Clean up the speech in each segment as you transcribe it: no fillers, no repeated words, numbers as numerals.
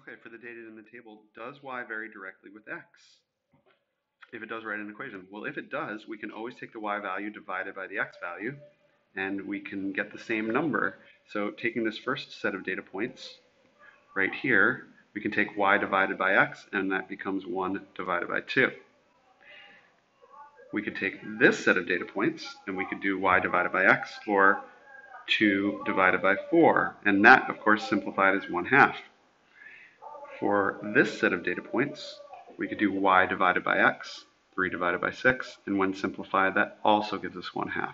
Okay, for the data in the table, does y vary directly with x? If it does, write an equation. Well, if it does, we can always take the y value divided by the x value, and we can get the same number. So taking this first set of data points right here, we can take y divided by x, and that becomes 1 divided by 2. We could take this set of data points, and we could do y divided by x, or 2 divided by 4, and that, of course, simplified as 1/2. For this set of data points, we could do y divided by x, 3 divided by 6, and when simplified, that also gives us 1/2.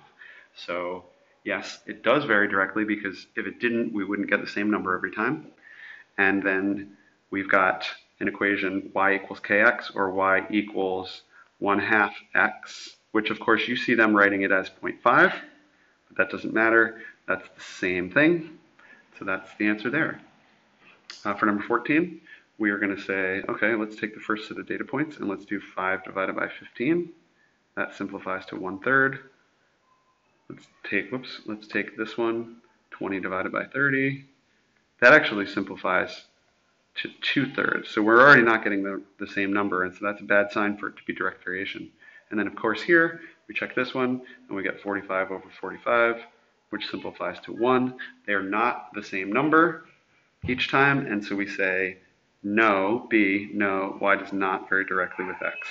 So yes, it does vary directly, because if it didn't, we wouldn't get the same number every time. And then we've got an equation y equals kx, or y equals 1/2 x, which of course you see them writing it as 0.5, but that doesn't matter. That's the same thing. So that's the answer there. For number 14, we are going to say, okay, let's take the first set of data points and let's do 5 divided by 15. That simplifies to 1/3. Let's take this one, 20 divided by 30. That actually simplifies to 2/3. So we're already not getting the same number, and so that's a bad sign for it to be direct variation. And then of course here, we check this one, and we get 45 over 45, which simplifies to 1. They're not the same number each time, and so we say no, B, no, y does not vary directly with x.